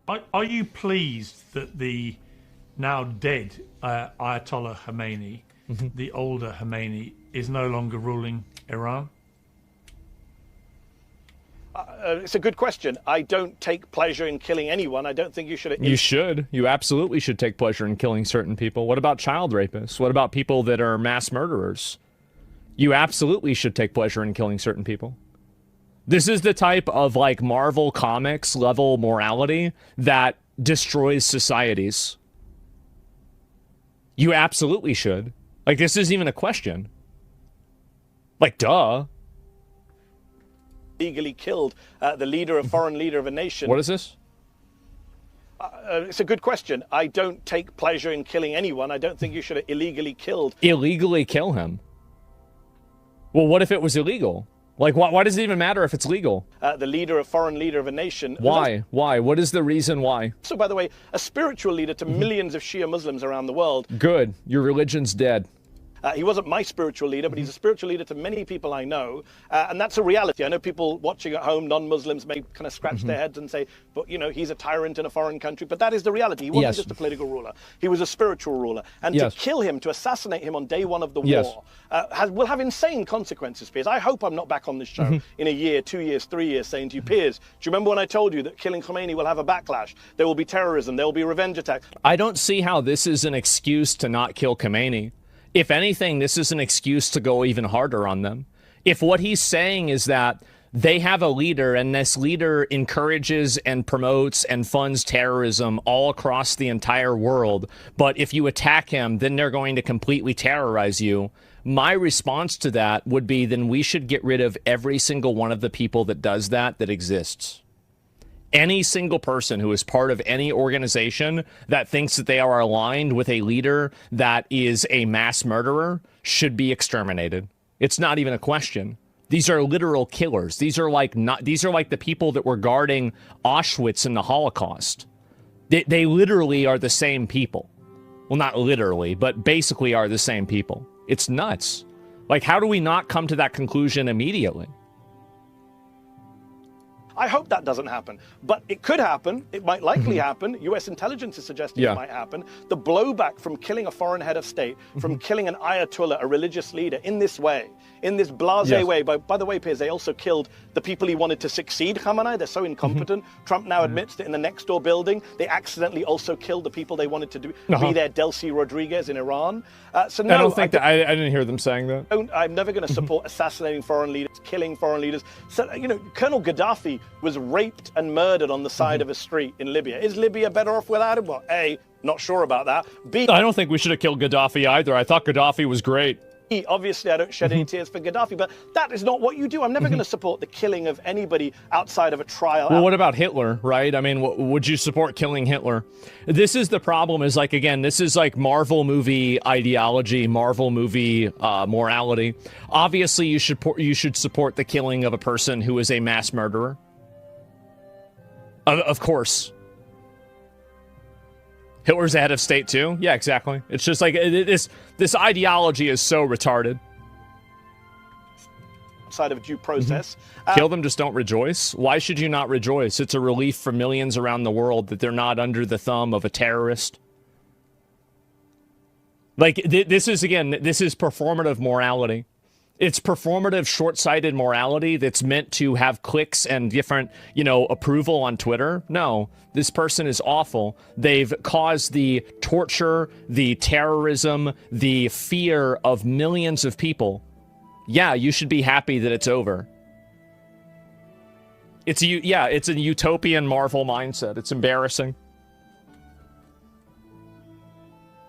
Are you pleased that the now dead Ayatollah Khomeini, the older Khomeini, is no longer ruling Iran? It's a good question. I don't take pleasure in killing anyone. I don't think you should. You should. You absolutely should take pleasure in killing certain people. What about child rapists? What about people that are mass murderers? You absolutely should take pleasure in killing certain people. This is the type of, like, Marvel Comics level morality that destroys societies. You absolutely should. Like, this isn't even a question. Like, duh. Legally killed the leader, a foreign leader of a nation. What is this? It's a good question. I don't take pleasure in killing anyone. I don't think you should have illegally killed. Illegally kill him? Well, what if it was illegal? Like, why does it even matter if it's legal? The leader, a foreign leader of a nation. Why? Why? What is the reason why? So, by the way, a spiritual leader to millions of Shia Muslims around the world. Good. Your religion's dead. He wasn't my spiritual leader, but he's a spiritual leader to many people I know. And that's a reality. I know people watching at home, non-Muslims, may kind of scratch their heads and say, but, you know, he's a tyrant in a foreign country. But that is the reality. He wasn't just a political ruler. He was a spiritual ruler. And to kill him, to assassinate him on day one of the war, will have insane consequences, Piers. I hope I'm not back on this show in a year, 2 years, 3 years saying to you, Piers, do you remember when I told you that killing Khomeini will have a backlash? There will be terrorism. There will be revenge attacks. I don't see how this is an excuse to not kill Khomeini. If anything, this is an excuse to go even harder on them. If what he's saying is that they have a leader and this leader encourages and promotes and funds terrorism all across the entire world, but if you attack him, then they're going to completely terrorize you. My response to that would be, then we should get rid of every single one of the people that does that exists. Any single person who is part of any organization that thinks that they are aligned with a leader that is a mass murderer should be exterminated. It's not even a question. These are literal killers. These are like the people that were guarding Auschwitz in the Holocaust. They literally are the same people. Well, not literally, but basically are the same people. It's nuts. Like, how do we not come to that conclusion immediately? I hope that doesn't happen, but it could happen. It might likely happen. U.S. intelligence is suggesting it might happen. The blowback from killing a foreign head of state, from killing an ayatollah, a religious leader, in this way, in this blasé way. By the way, Piers, they also killed the people he wanted to succeed Khamenei. They're so incompetent. Trump now admits that in the next door building, they accidentally also killed the people they wanted to be their Delcy Rodriguez in Iran. So no, I don't think I didn't hear them saying that. I'm never going to support assassinating foreign leaders, killing foreign leaders. So, you know, Colonel Gaddafi was raped and murdered on the side of a street in Libya. Is Libya better off without him? Well, A, not sure about that. B, I don't think we should have killed Gaddafi either. I thought Gaddafi was great. Obviously, I don't shed any tears for Gaddafi, but that is not what you do. I'm never going to support the killing of anybody outside of a trial. Well, what about Hitler, right? I mean, would you support killing Hitler? This is the problem, is like, again, this is like Marvel movie ideology, Marvel movie morality. Obviously, you should support the killing of a person who is a mass murderer. Of course. Hitler's the head of state too? Yeah, exactly. It's just like, this ideology is so retarded. Side of due process. Kill them, just don't rejoice? Why should you not rejoice? It's a relief for millions around the world that they're not under the thumb of a terrorist. Like, this is performative morality. It's performative, short-sighted morality that's meant to have clicks and different, approval on Twitter. No, this person is awful. They've caused the torture, the terrorism, the fear of millions of people. Yeah, you should be happy that it's over. It's a utopian Marvel mindset. It's embarrassing.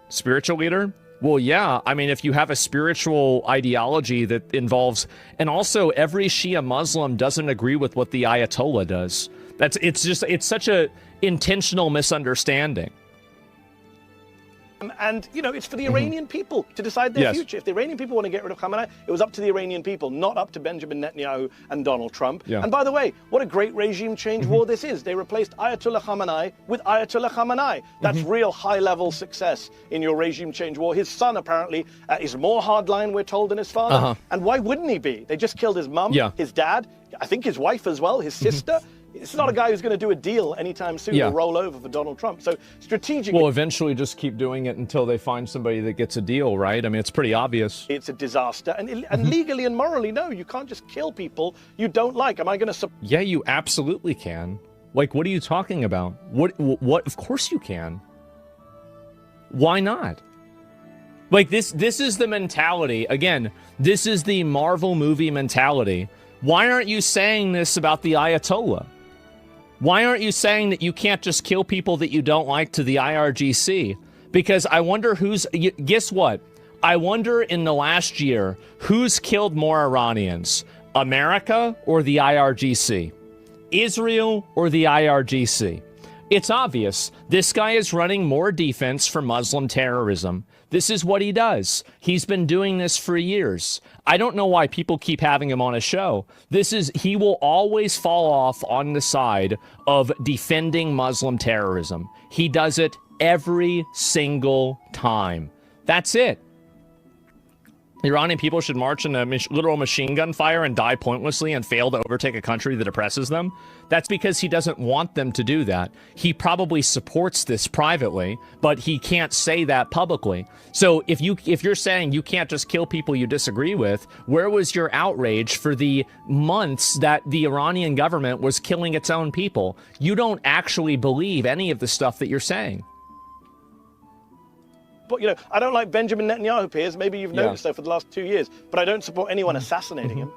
Spiritual leader? Well, yeah. I mean, if you have a spiritual ideology that involves, and also every Shia Muslim doesn't agree with what the Ayatollah does. It's such a intentional misunderstanding. And, it's for the Iranian people to decide their future. If the Iranian people want to get rid of Khamenei, it was up to the Iranian people, not up to Benjamin Netanyahu and Donald Trump. Yeah. And by the way, what a great regime change war this is. They replaced Ayatollah Khamenei with Ayatollah Khamenei. That's real high-level success in your regime change war. His son, apparently, is more hardline, we're told, than his father. And why wouldn't he be? They just killed his mum, his dad, I think his wife as well, his sister. It's not a guy who's going to do a deal anytime soon or roll over for Donald Trump. So strategically... Well, eventually just keep doing it until they find somebody that gets a deal, right? I mean, it's pretty obvious. It's a disaster. And legally and morally, no, you can't just kill people you don't like. Am I going to... Yeah, you absolutely can. Like, what are you talking about? What? Of course you can. Why not? Like, this is the mentality. Again, this is the Marvel movie mentality. Why aren't you saying this about the Ayatollah? Why aren't you saying that you can't just kill people that you don't like to the IRGC? Because I wonder guess what? I wonder in the last year, who's killed more Iranians? America or the IRGC? Israel or the IRGC? It's obvious. This guy is running more defense for Muslim terrorism. This is what he does. He's been doing this for years. I don't know why people keep having him on a show. He will always fall off on the side of defending Muslim terrorism. He does it every single time. That's it. Iranian people should march in a literal machine gun fire and die pointlessly and fail to overtake a country that oppresses them. That's because he doesn't want them to do that. He probably supports this privately, but he can't say that publicly. So if you're saying you can't just kill people you disagree with, where was your outrage for the months that the Iranian government was killing its own people? You don't actually believe any of the stuff that you're saying. But, I don't like Benjamin Netanyahu, Piers. Maybe you've noticed so for the last 2 years. But I don't support anyone assassinating him.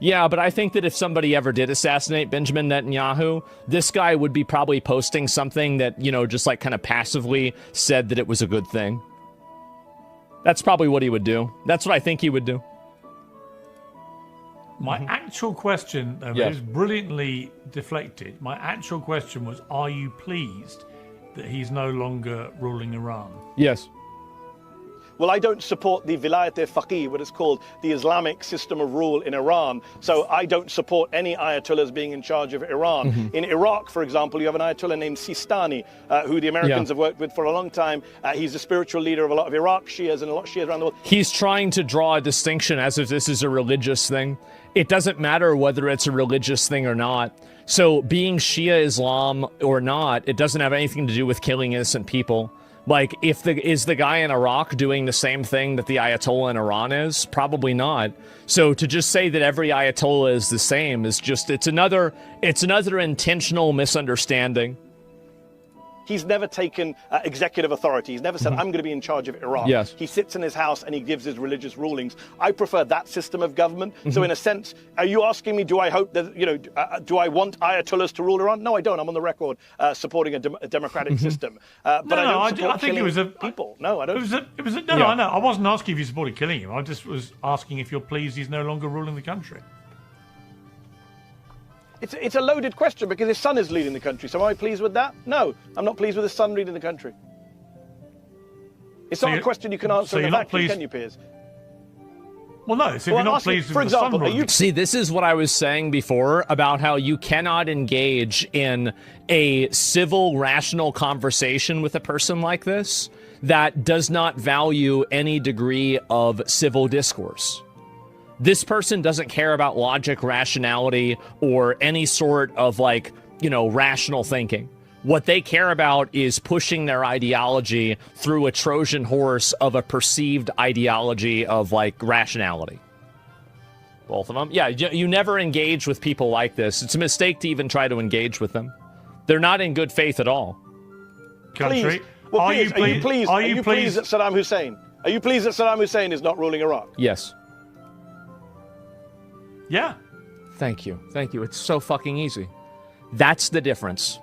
Yeah, but I think that if somebody ever did assassinate Benjamin Netanyahu, this guy would be probably posting something that, just like kind of passively said that it was a good thing. That's probably what he would do. That's what I think he would do. My actual question, it was brilliantly deflected. My actual question was, are you pleased that he's no longer ruling Iran? Yes. Well, I don't support the Vilayat-e-Faqih, what it's called, the Islamic system of rule in Iran. So I don't support any ayatollahs being in charge of Iran. In Iraq, for example, you have an ayatollah named Sistani, who the Americans have worked with for a long time. He's the spiritual leader of a lot of Iraq Shias and a lot of Shias around the world. He's trying to draw a distinction as if this is a religious thing. It doesn't matter whether it's a religious thing or not. So being Shia Islam or not, it doesn't have anything to do with killing innocent people. Like, is the guy in Iraq doing the same thing that the Ayatollah in Iran is? Probably not. So to just say that every Ayatollah is the same is just, it's another intentional misunderstanding. He's never taken executive authority. He's never said, I'm going to be in charge of Iraq. Yes. He sits in his house and he gives his religious rulings. I prefer that system of government. So in a sense, are you asking me, do I hope that, do I want ayatollahs to rule Iran? No, I don't. I'm on the record supporting a democratic system. But I think it was people. No, I don't. I know. I wasn't asking if you supported killing him. I just was asking if you're pleased he's no longer ruling the country. It's a loaded question because his son is leading the country. So am I pleased with that? No, I'm not pleased with his son leading the country. It's not a question you can answer in a vacuum, can you, Piers? Well, no. So if you're not pleased with the son, see, this is what I was saying before about how you cannot engage in a civil, rational conversation with a person like this that does not value any degree of civil discourse. This person doesn't care about logic, rationality, or any sort of, rational thinking. What they care about is pushing their ideology through a Trojan horse of a perceived ideology of, rationality. Both of them? Yeah, you never engage with people like this. It's a mistake to even try to engage with them. They're not in good faith at all. Country. Well, are you pleased that Saddam Hussein? Are you pleased that Saddam Hussein is not ruling Iraq? Yes. Yeah. Thank you. It's so fucking easy. That's the difference.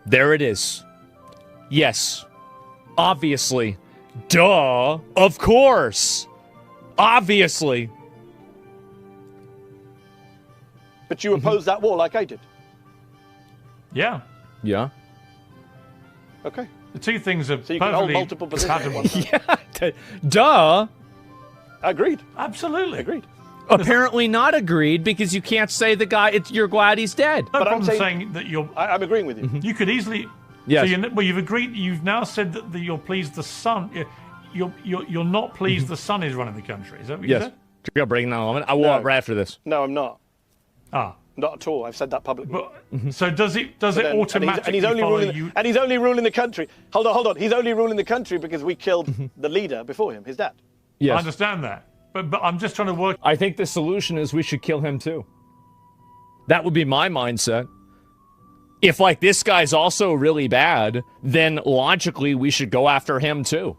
There it is. Yes. Obviously. Duh. Of course. Obviously. But you oppose that war like I did. Yeah. Yeah. Okay. The two things are so you can hold multiple positions. Yeah. Duh. Agreed. Absolutely. Agreed. Apparently not agreed because you can't say the guy. You're glad he's dead. No, but I'm saying that you're. I'm agreeing with you. You could easily. Yes. So you've agreed. You've now said that you're pleased the son. You're not pleased the son is running the country. Is that what you said? You're breaking down a moment. I will right after this. No, I'm not. Ah. Not at all. I've said that publicly. But, so does it automatically and he's only follow ruling, you? and he's only ruling the country. Hold on. He's only ruling the country because we killed the leader before him, his dad. I understand that, but I'm just trying to work. I think the solution is we should kill him too. That would be my mindset. If like this guy's also really bad, then logically we should go after him too.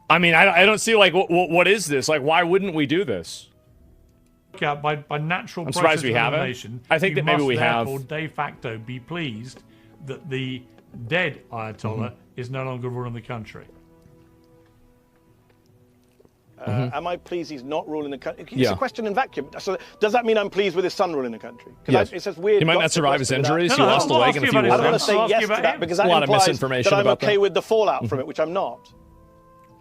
I mean, I don't see like what is this? Like, why wouldn't we do this? Out by natural I'm process surprised we of haven't. elimination, I think that maybe we have. therefore de facto be pleased that the dead Ayatollah is no longer ruling the country. Am I pleased he's not ruling the country? It's a question in vacuum. So does that mean I'm pleased with his son ruling the country? Yes. It's just weird. He might not survive his injuries. He lost a I'll leg ask in a you few about his I don't want words. to say I'll ask yes you to about that him. because that A lot of implies misinformation that I'm about okay that. with the fallout from it, which I'm not.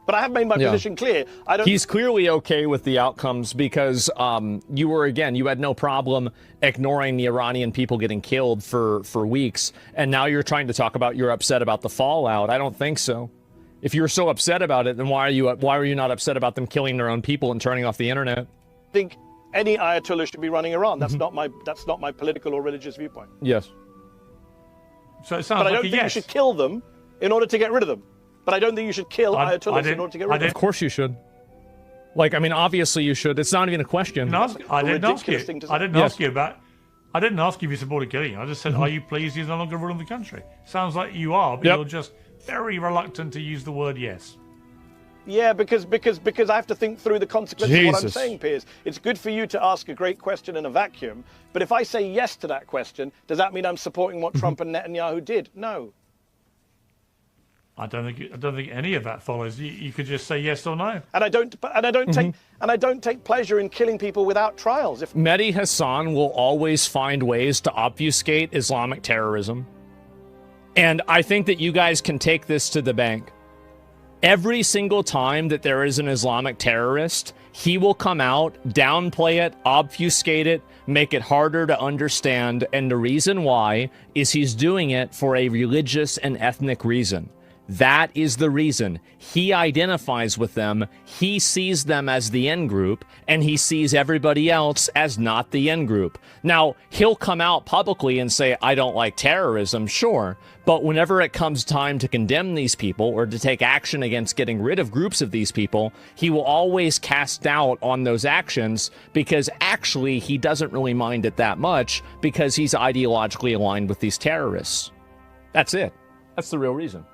But I have made my position clear. I don't. He's clearly okay with the outcomes because you had no problem ignoring the Iranian people getting killed for weeks, and now you're trying to talk about you're upset about the fallout. I don't think so. If you're so upset about it, then why are you not upset about them killing their own people and turning off the internet? I think any Ayatollah should be running Iran. That's not my political or religious viewpoint. Yes. So it sounds But I like don't a think yes. you should kill them in order to get rid of them. But I don't think you should kill Ayatollahs in order to get rid of them. Of course you should. Like, I mean, obviously you should. It's not even a question. I didn't ask you. ridiculous thing to say. I didn't ask you about. I didn't ask you if you supported killing. I just said, are you pleased he's no longer ruling the country? Sounds like you are, but you're just very reluctant to use the word yes. Yeah, because I have to think through the consequences of what I'm Jesus. saying, Piers. It's good for you to ask a great question in a vacuum, but if I say yes to that question, does that mean I'm supporting what Trump and Netanyahu did? No. I don't think any of that follows. You could just say yes or no. And I don't take pleasure in killing people without trials. If Mehdi Hasan will always find ways to obfuscate Islamic terrorism. And I think that you guys can take this to the bank. Every single time that there is an Islamic terrorist, he will come out, downplay it, obfuscate it, make it harder to understand. And the reason why is he's doing it for a religious and ethnic reason. That is the reason. He identifies with them, he sees them as the end group, and he sees everybody else as not the end group. Now, he'll come out publicly and say, I don't like terrorism, sure, but whenever it comes time to condemn these people or to take action against getting rid of groups of these people, he will always cast doubt on those actions because actually he doesn't really mind it that much because he's ideologically aligned with these terrorists. That's it. That's the real reason.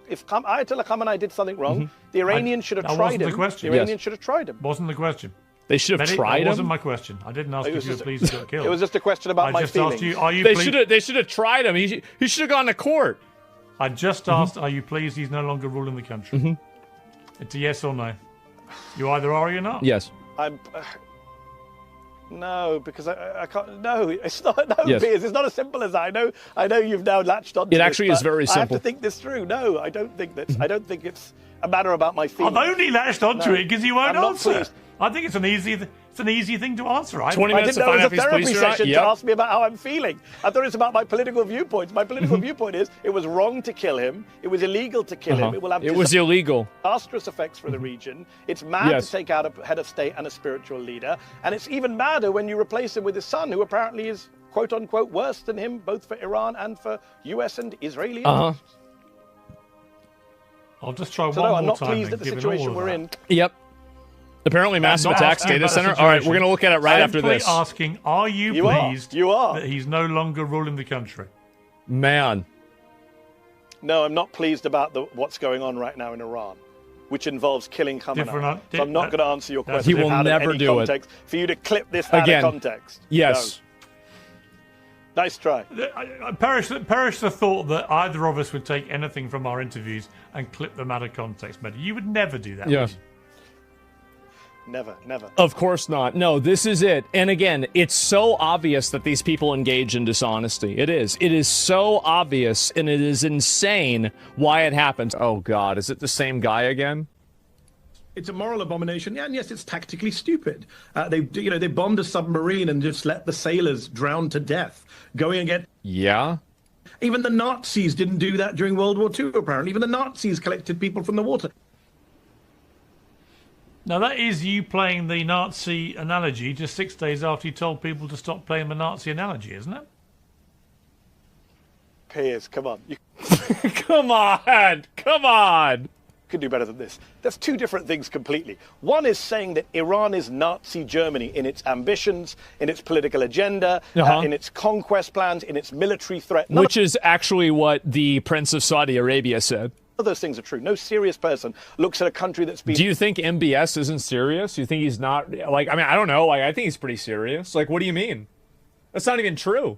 if Ayatollah Khamenei did something wrong, the Iranians should have tried him. The Iranians should have tried him. Wasn't the question. They should have tried him. That wasn't my question. I didn't ask if you were pleased to get killed. It was just a question about my feelings. You, are you They should have tried him. He should have gone to court. I just asked, are you pleased he's no longer ruling the country? It's a yes or no. You either are or you're not. Yes. I'm. No, because I can't. No, it's not. No, Yes. Piers, it's not as simple as I know. I know you've now latched on. It actually is very I have simple. to think this through. No, I don't think that. I don't think it's a matter about my feelings. I've only latched onto it because you won't I'm not answer. pleased. I think it's an easy thing to answer. 20 I minutes didn't to know it find out was a if he's therapy pleased or not. session to Yep. ask me about how I'm feeling. I thought it was about my political viewpoints. My political viewpoint is it was wrong to kill him. It was illegal to kill him. It will have It was illegal. disastrous effects for the region. It's mad Yes. to take out a head of state and a spiritual leader. And it's even madder when you replace him with his son, who apparently is, quote unquote, worse than him, both for Iran and for US and Israeli interests. I'll just try So one no, I'm more not time. pleased then, at the given situation all of we're that. in. Yep. Apparently massive Not attacks, asking data about the center. All right, we're situation. going to look at it right after Simply this. asking, are you You are. pleased You are. that he's no longer ruling the country? Man. No, I'm not pleased about what's going on right now in Iran, which involves killing Khamenei. So I'm not going to answer your question. He will out of never any do it. context, for you to clip this out Again, of context. Yes. No. Nice try. I perish the thought that either of us would take anything from our interviews and clip them out of context, Mehdi. You would never do that. Yes. Never, never. Of course not. No, this is it. And again, it's so obvious that these people engage in dishonesty. It is. It is so obvious, and it is insane why it happens. Oh, God. Is it the same guy again? It's a moral abomination, and yes, it's tactically stupid. They bombed a submarine and just let the sailors drown to death, going against. Yeah. Even the Nazis didn't do that during World War II. Apparently, even the Nazis collected people from the water. Now, that is you playing the Nazi analogy just 6 days after you told people to stop playing the Nazi analogy, isn't it? Piers, come on. You Come on. can do better than this. There's two different things completely. One is saying that Iran is Nazi Germany in its ambitions, in its political agenda, in its conquest plans, in its military threat. Which is actually what the Prince of Saudi Arabia said. Of those things are true. No serious person looks at a country that's been... Do you think MBS isn't serious? You think he's not... Like, I mean, I don't know. Like, I think he's pretty serious. Like, what do you mean? That's not even true.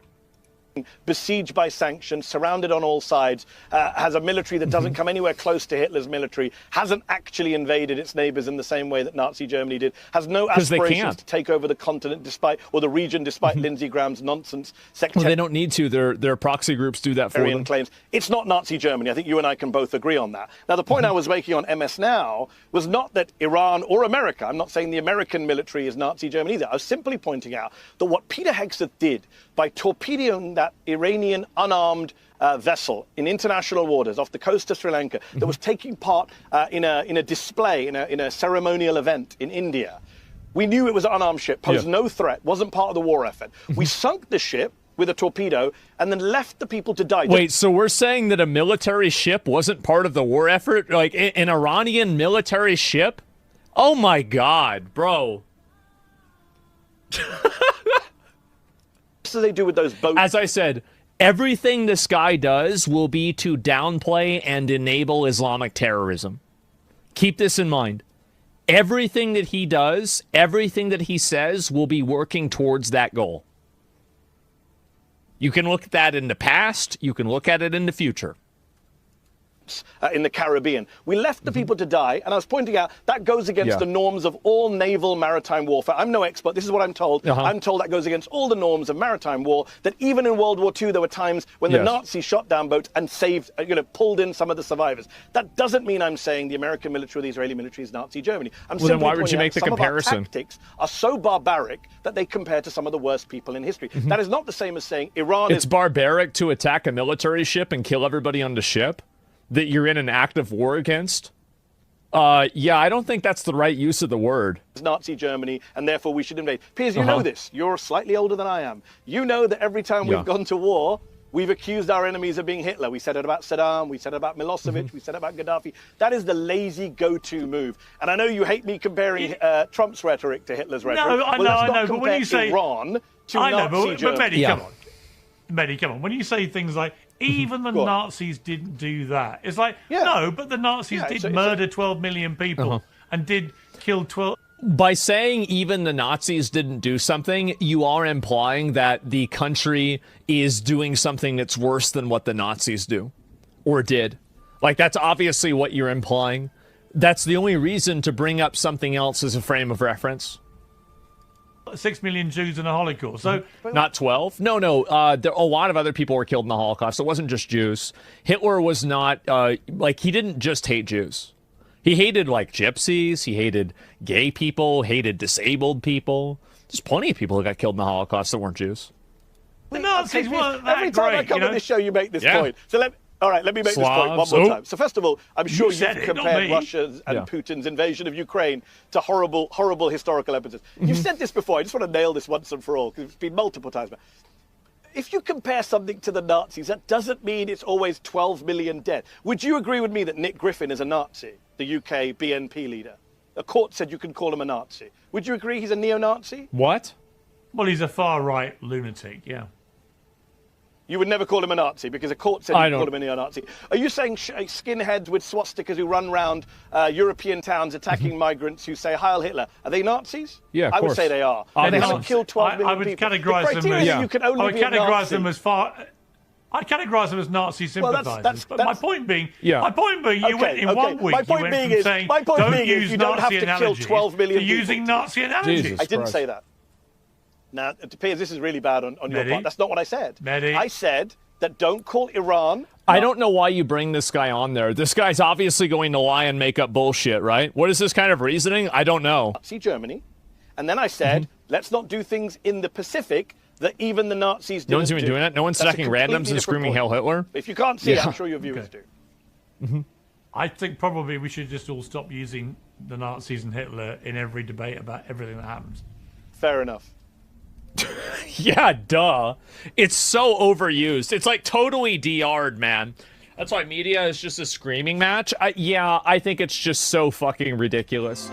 Besieged by sanctions, surrounded on all sides, has a military that doesn't come anywhere close to Hitler's military, hasn't actually invaded its neighbors in the same way that Nazi Germany did, has no aspirations to take over the continent or the region despite Lindsey Graham's nonsense. Well, they don't need to. Their proxy groups do that for them. Claims. It's not Nazi Germany. I think you and I can both agree on that. Now, the point I was making on MS Now was not that Iran or America, I'm not saying the American military is Nazi Germany either. I was simply pointing out that what Peter Hegseth did by torpedoing that Iranian unarmed vessel in international waters off the coast of Sri Lanka that was taking part in a display, in a ceremonial event in India. We knew it was an unarmed ship, posed no threat, wasn't part of the war effort. We sunk the ship with a torpedo and then left the people to die. Wait, so we're saying that a military ship wasn't part of the war effort? Like an Iranian military ship? Oh my God, bro. What do they do with those boats? As I said, everything this guy does will be to downplay and enable Islamic terrorism. Keep this in mind. Everything that he does, everything that he says will be working towards that goal. You can look at that in the past. You can look at it in the future. In the Caribbean. We left the people to die, and I was pointing out that goes against the norms of all naval maritime warfare. I'm no expert. This is what I'm told. I'm told that goes against all the norms of maritime war, that even in World War II, there were times when the Nazis shot down boats and saved, pulled in some of the survivors. That doesn't mean I'm saying the American military or the Israeli military is Nazi Germany. I'm simply then why would you make the comparison? Some of our tactics are so barbaric that they compare to some of the worst people in history. That is not the same as saying Iran It's barbaric to attack a military ship and kill everybody on the ship that you're in an active war against? Yeah, I don't think that's the right use of the word. It's Nazi Germany, and therefore we should invade. Piers, you know this. You're slightly older than I am. You know that every time we've gone to war, we've accused our enemies of being Hitler. We said it about Saddam. We said it about Milosevic. We said it about Gaddafi. That is the lazy go-to move. And I know you hate me comparing Trump's rhetoric to Hitler's rhetoric. No, I know. But when you say Iran to I know, Nazi Germany, but Mehdi, come on. Mehdi, come on. When you say things like, even the Nazis didn't do that, it's like, no, but the Nazis did murder 12 million people and did kill 12... By saying even the Nazis didn't do something, you are implying that the country is doing something that's worse than what the Nazis do or did. Like, that's obviously what you're implying. That's the only reason to bring up something else as a frame of reference. 6 million Jews in the Holocaust. So not 12? No. There, a lot of other people were killed in the Holocaust. It wasn't just Jews. Hitler was not, he didn't just hate Jews. He hated, gypsies. He hated gay people, hated disabled people. There's plenty of people who got killed in the Holocaust that weren't Jews. The Nazis weren't that Every time I come on this show, you make this point. So all right, let me make this point one more time. So first of all, I'm sure you've compared Russia's and Putin's invasion of Ukraine to horrible, horrible historical episodes. You've said this before. I just want to nail this once and for all, because it's been multiple times. If you compare something to the Nazis, that doesn't mean it's always 12 million dead. Would you agree with me that Nick Griffin is a Nazi, the UK BNP leader? A court said you can call him a Nazi. Would you agree he's a neo-Nazi? What? Well, he's a far-right lunatic, yeah. You would never call him a Nazi because a court said you could call him a neo-Nazi. Are you saying skinheads with swastikas who run around European towns attacking migrants who say Heil Hitler, are they Nazis? Yeah, of I would course. say they are. They haven't killed 12 million people. I would categorize them as I categorize them as Nazi sympathisers. But my point being, you went in 1 week. My point being is, you don't have to kill 12 million people. Using Nazi analogies. I didn't say that. Now, Piers, this is really bad on your part. That's not what I said. Mehdi. I said that don't call Iran... I don't know why you bring this guy on there. This guy's obviously going to lie and make up bullshit, right? What is this kind of reasoning? I don't know. See Germany. And then I said, let's not do things in the Pacific that even the Nazis didn't do. No one's even doing that? No one's stacking randoms and screaming Hail Hitler? If you can't see it, I'm sure your viewers do. I think probably we should just all stop using the Nazis and Hitler in every debate about everything that happens. Fair enough. Yeah, duh. It's so overused. It's like totally DR'd, man. That's why media is just a screaming match. I think it's just so fucking ridiculous.